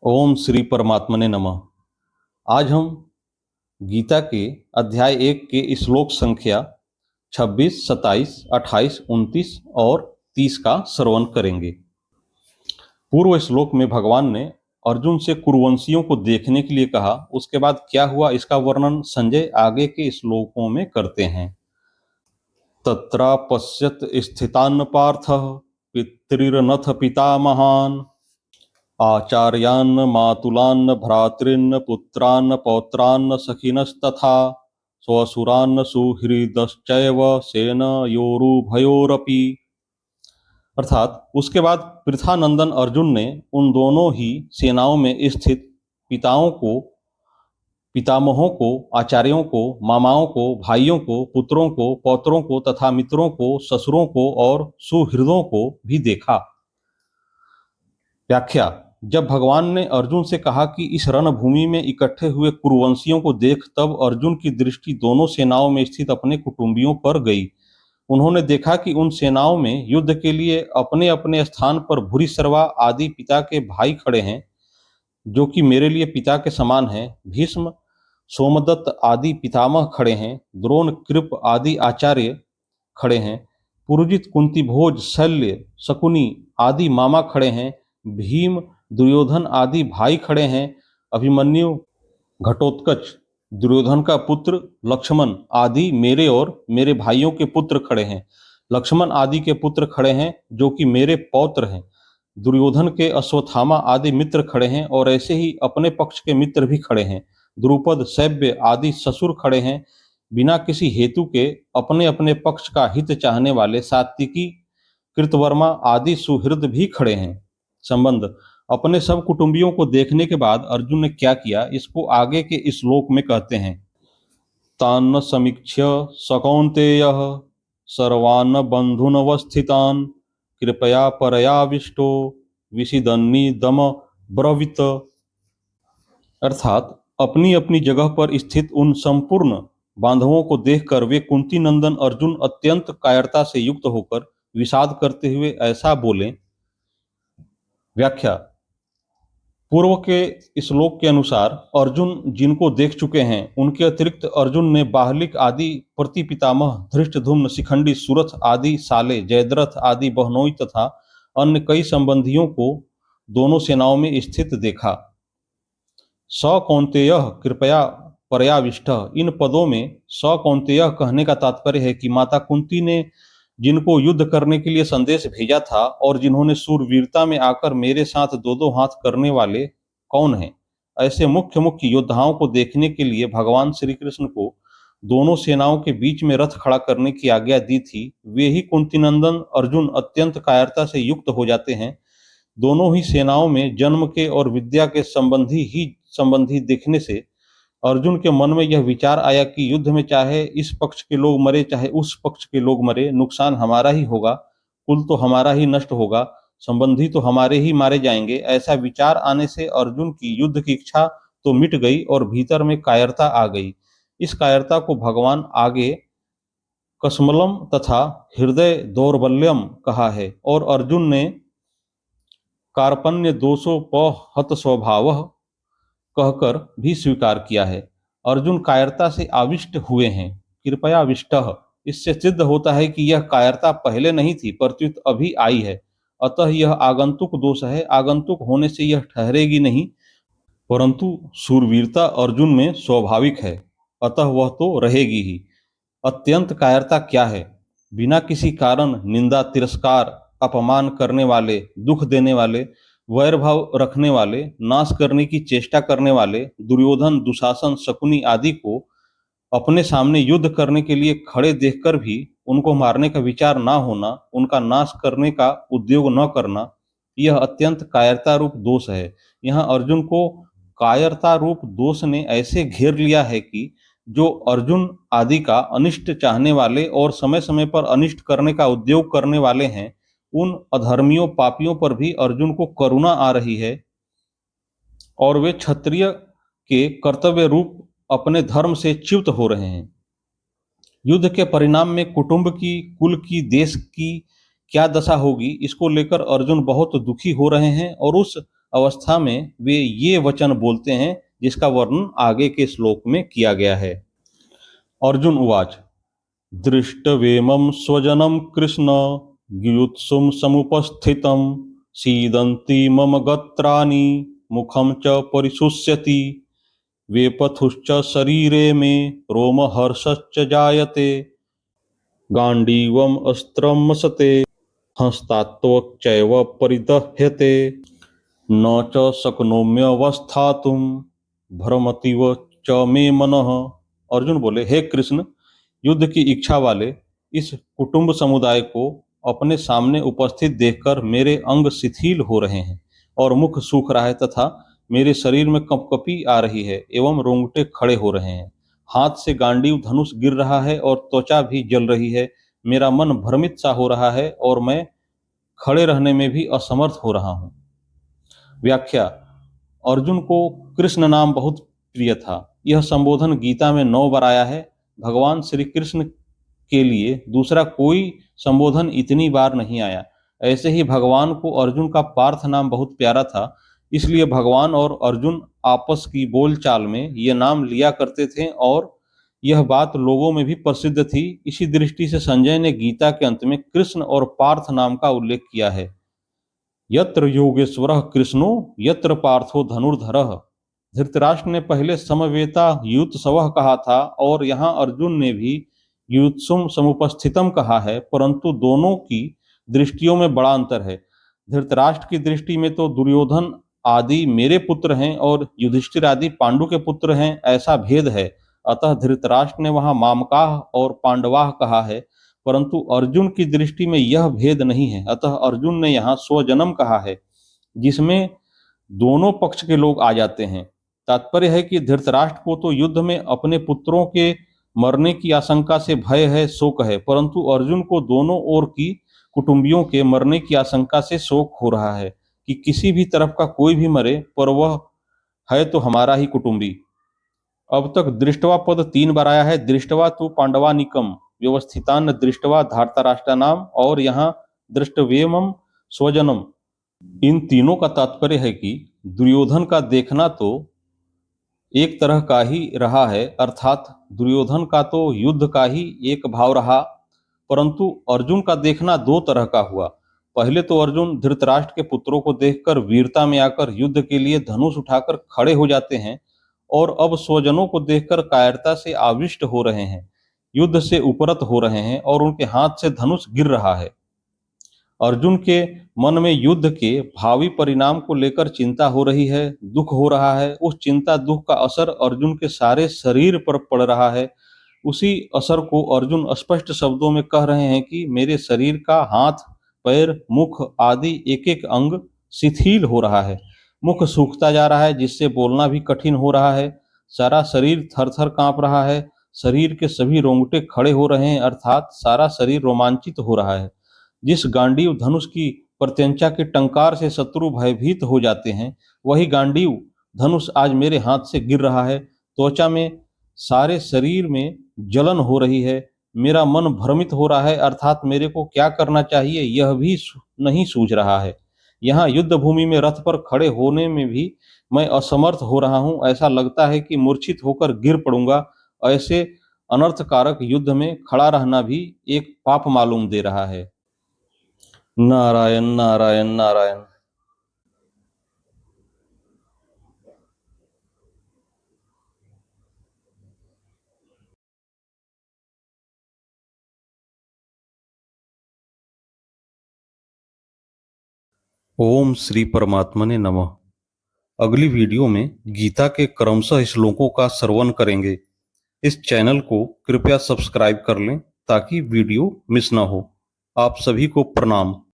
ओम श्री परमात्मने नमः। आज हम गीता के अध्याय 1 के श्लोक संख्या 26, 27, 28, 29 और 30 का श्रवण करेंगे। पूर्व श्लोक में भगवान ने अर्जुन से कुरुवंशियों को देखने के लिए कहा। उसके बाद क्या हुआ इसका वर्णन संजय आगे के श्लोकों में करते हैं। तत्रापश्यत स्थितान् पार्थः पितृरनथ पितामहान् आचार्यान् मातुलान् भ्रातॄन् पुत्रान् पौत्रान् सखिनस्तथा स्वसुरान् सुहृदश्चैव सेनयोरुभयोरपि। अर्थात उसके बाद पृथानंदन अर्जुन ने उन दोनों ही सेनाओं में स्थित पितामहों को, आचार्यों को, मामाओं को, भाइयों को, पुत्रों को, पौत्रों को तथा मित्रों को, ससुरों को और सुहृदों को भी देखा। व्याख्या। जब भगवान ने अर्जुन से कहा कि इस रणभूमि में इकट्ठे हुए कुरुवंशियों को देख, तब अर्जुन की दृष्टि दोनों सेनाओं में स्थित अपने कुटुंबियों पर गई। उन्होंने देखा कि उन सेनाओं में युद्ध के लिए अपने अपने स्थान पर भूरिश्रवा आदि पिता के भाई खड़े हैं, जो कि मेरे लिए पिता के समान हैं। भीष्म, सोमदत्त आदि पितामह खड़े हैं। द्रोण, कृप आदि आचार्य खड़े हैं। पुरोजित, कुंती भोज, शल्य, शकुनी आदि मामा खड़े हैं। भीम, दुर्योधन आदि भाई खड़े हैं। अभिमन्यु, घटोत्कच, दुर्योधन का पुत्र, लक्ष्मण आदि मेरे और मेरे भाइयों के पुत्र खड़े हैं। लक्ष्मण आदि के पुत्र खड़े हैं, जो कि मेरे पौत्र हैं। दुर्योधन के अश्वत्थामा आदि मित्र खड़े हैं और ऐसे ही अपने पक्ष के मित्र भी खड़े हैं। द्रुपद, सैव्य आदि ससुर खड़े हैं। बिना किसी हेतु के अपने अपने पक्ष का हित चाहने वाले सात्विकी, कृतवर्मा आदि सुहृद भी खड़े हैं। संबंध। अपने सब कुटुंबियों को देखने के बाद अर्जुन ने क्या किया, इसको आगे के श्लोक में कहते हैं। तान्न समीक्ष्य स कौन्तेयः सर्वान् बन्धूनवस्थितान् कृपया परयाविष्टो विषिदन्निदम ब्रवीत। अर्थात अपनी अपनी जगह पर स्थित उन संपूर्ण बांधवों को देखकर वे कुंती नंदन अर्जुन अत्यंत कायरता से युक्त होकर विषाद करते हुए ऐसा बोले। व्याख्या। पूर्व के श्लोक के अनुसार अर्जुन जिनको देख चुके हैं, उनके अतिरिक्त अर्जुन ने बाहलिक आदि प्रतिपितामह, धृष्टद्युम्न, शिखंडी, सुरथ आदि साले, जयद्रथ आदि बहनोई तथा अन्य कई संबंधियों को दोनों सेनाओं में स्थित देखा। स कौन्तेयः कृपया पर्याविष्टः, इन पदों में स कौन्तेयः कहने का तात्पर्य है कि माता कुंती ने जिनको युद्ध करने के लिए संदेश भेजा था और जिन्होंने सूरवीरता में आकर मेरे साथ दो दो हाथ करने वाले कौन हैं। ऐसे मुख्य मुख्य योद्धाओं को देखने के लिए भगवान श्री कृष्ण को दोनों सेनाओं के बीच में रथ खड़ा करने की आज्ञा दी थी। वे ही कुंतीनंदन अर्जुन अत्यंत कायरता से युक्त हो जाते हैं। दोनों ही सेनाओं में जन्म के और विद्या के संबंधी दिखने से अर्जुन के मन में यह विचार आया कि युद्ध में चाहे इस पक्ष के लोग मरे चाहे उस पक्ष के लोग मरे, नुकसान हमारा ही होगा, कुल तो हमारा ही नष्ट होगा, संबंधी तो हमारे ही मारे जाएंगे। ऐसा विचार आने से अर्जुन की युद्ध की इच्छा तो मिट गई और भीतर में कायरता आ गई। इस कायरता को भगवान आगे कसमलम तथा हृदय दौर्बल्यम कहा है और अर्जुन ने कार्पण्य दोषोपहत स्वभाव कहकर भी स्वीकार किया है। अर्जुन कायरता से आविष्ट हुए हैं। कृपया विष्टः, इससे सिद्ध होता है कि यह कायरता पहले नहीं थी प्रत्युत अभी आई है। अतः यह आगंतुक दोष है। आगंतुक होने से यह ठहरेगी नहीं, परंतु शूरवीरता अर्जुन में स्वाभाविक है, अतः वह तो रहेगी ही। अत्यंत कायरता क्या है? बिना किसी कारण निंदा, तिरस्कार, अपमान करने वाले, दुख देने वाले, वैरभाव रखने वाले, नाश करने की चेष्टा करने वाले दुर्योधन, दुशासन, शकुनी आदि को अपने सामने युद्ध करने के लिए खड़े देखकर भी उनको मारने का विचार ना होना, उनका नाश करने का उद्योग न करना, यह अत्यंत कायरता रूप दोष है। यहाँ अर्जुन को कायरता रूप दोष ने ऐसे घेर लिया है कि जो अर्जुन आदि का अनिष्ट चाहने वाले और समय समय पर अनिष्ट करने का उद्योग करने वाले हैं, उन अधर्मियों पापियों पर भी अर्जुन को करुणा आ रही है और वे क्षत्रिय के कर्तव्य रूप अपने धर्म से च्युत हो रहे हैं। युद्ध के परिणाम में कुटुंब की, कुल की, देश की क्या दशा होगी, इसको लेकर अर्जुन बहुत दुखी हो रहे हैं और उस अवस्था में वे ये वचन बोलते हैं जिसका वर्णन आगे के श्लोक में किया गया है। अर्जुन उवाच दृष्टवेमं स्वजनं कृष्ण युत्सुं समुपस्थितं सीदन्ति मम गत्राणि मुखं च परिशुष्यति वेपथुश्च शरीरे मे रोमहर्षश्च जायते गाण्डीवम् अस्त्रं मसते हस्तात्वक्चैव परिदह्यते न च शक्नोम्यवस्थातुं भ्रमतीव च मे मनः। अर्जुन बोले, हे कृष्ण, युद्ध की इच्छा वाले इस कुटुंब समुदाय को अपने सामने उपस्थित देखकर मेरे अंग शिथिल हो रहे हैं और मुख सूख रहा है तथा मेरे शरीर में कंपकपी आ रही है एवं रोंगटे खड़े हो रहे हैं। हाथ से गांडीव धनुष गिर रहा है और त्वचा भी जल रही है। मेरा मन भ्रमित सा हो रहा है और मैं खड़े रहने में भी असमर्थ हो रहा हूँ। व्याख्या। अर्जुन को कृष्ण नाम बहुत प्रिय था। यह संबोधन गीता में 9 बार आया है। भगवान श्री कृष्ण के लिए दूसरा कोई संबोधन इतनी बार नहीं आया। ऐसे ही भगवान को अर्जुन का पार्थ नाम बहुत प्यारा था, इसलिए भगवान और अर्जुन आपस की बोलचाल में ये नाम लिया करते थे और यह बात लोगों में भी प्रसिद्ध थी। इसी दृष्टि से संजय ने गीता के अंत में कृष्ण और पार्थ नाम का उल्लेख किया है। यत्र योगेश्वरः कृष्णो यत्र पार्थो धनुर्धरः। धृतराष्ट्र ने पहले समवेता युत्सवः कहा था और यहाँ अर्जुन ने भी युत्सुम समुपस्थितम कहा है, परंतु दोनों की दृष्टियों में बड़ा अंतर है। धृतराष्ट्र की दृष्टि में तो दुर्योधन आदि मेरे पुत्र हैं और युधिष्ठिर आदि पांडु के पुत्र हैं, ऐसा भेद है। अतः धृतराष्ट्र ने वहां मामकाह और पांडवाह कहा है, परंतु अर्जुन की दृष्टि में यह भेद नहीं है। अतः अर्जुन ने यहाँ स्वजनम कहा है, जिसमें दोनों पक्ष के लोग आ जाते हैं। तात्पर्य है कि धृतराष्ट्र को तो युद्ध में अपने पुत्रों के मरने की आशंका से भय है, शोक है, परंतु अर्जुन को दोनों ओर की कुटुंबियों के मरने की आशंका से शोक हो रहा है कि किसी भी तरफ का कोई भी मरे, पर वह है तो हमारा ही कुटुंबी। अब तक दृष्टवा पद 3 बार आया है। दृष्टवा तो पांडवानिकम व्यवस्थितान दृष्टवा धार्तराष्ट्र नाम, और यहाँ दृष्टवेमम स्वजनम। इन तीनों का तात्पर्य है कि दुर्योधन का देखना तो एक तरह का ही रहा है, अर्थात दुर्योधन का तो युद्ध का ही एक भाव रहा, परंतु अर्जुन का देखना 2 तरह का हुआ। पहले तो अर्जुन धृतराष्ट्र के पुत्रों को देखकर वीरता में आकर युद्ध के लिए धनुष उठाकर खड़े हो जाते हैं और अब स्वजनों को देखकर कायरता से आविष्ट हो रहे हैं, युद्ध से उपरत हो रहे हैं और उनके हाथ से धनुष गिर रहा है। अर्जुन के मन में युद्ध के भावी परिणाम को लेकर चिंता हो रही है, दुख हो रहा है। उस चिंता दुख का असर अर्जुन के सारे शरीर पर पड़ रहा है। उसी असर को अर्जुन स्पष्ट शब्दों में कह रहे हैं कि मेरे शरीर का हाथ, पैर, मुख आदि एक एक अंग शिथिल हो रहा है। मुख सूखता जा रहा है, जिससे बोलना भी कठिन हो रहा है। सारा शरीर थर थर कांप रहा है। शरीर के सभी रोंगटे खड़े हो रहे हैं, अर्थात सारा शरीर रोमांचित हो रहा है। जिस गांडीव धनुष की प्रत्यंचा के टंकार से शत्रु भयभीत हो जाते हैं, वही गांडीव धनुष आज मेरे हाथ से गिर रहा है। त्वचा में, सारे शरीर में जलन हो रही है। मेरा मन भ्रमित हो रहा है, अर्थात मेरे को क्या करना चाहिए यह भी नहीं सूझ रहा है। यहाँ युद्ध भूमि में रथ पर खड़े होने में भी मैं असमर्थ हो रहा हूँ। ऐसा लगता है कि मूर्छित होकर गिर पड़ूंगा। ऐसे अनर्थकारक युद्ध में खड़ा रहना भी एक पाप मालूम दे रहा है। नारायण नारायण नारायण। ओम श्री परमात्मने नमः। अगली वीडियो में गीता के क्रमशः श्लोकों का श्रवण करेंगे। इस चैनल को कृपया सब्सक्राइब कर लें ताकि वीडियो मिस ना हो। आप सभी को प्रणाम।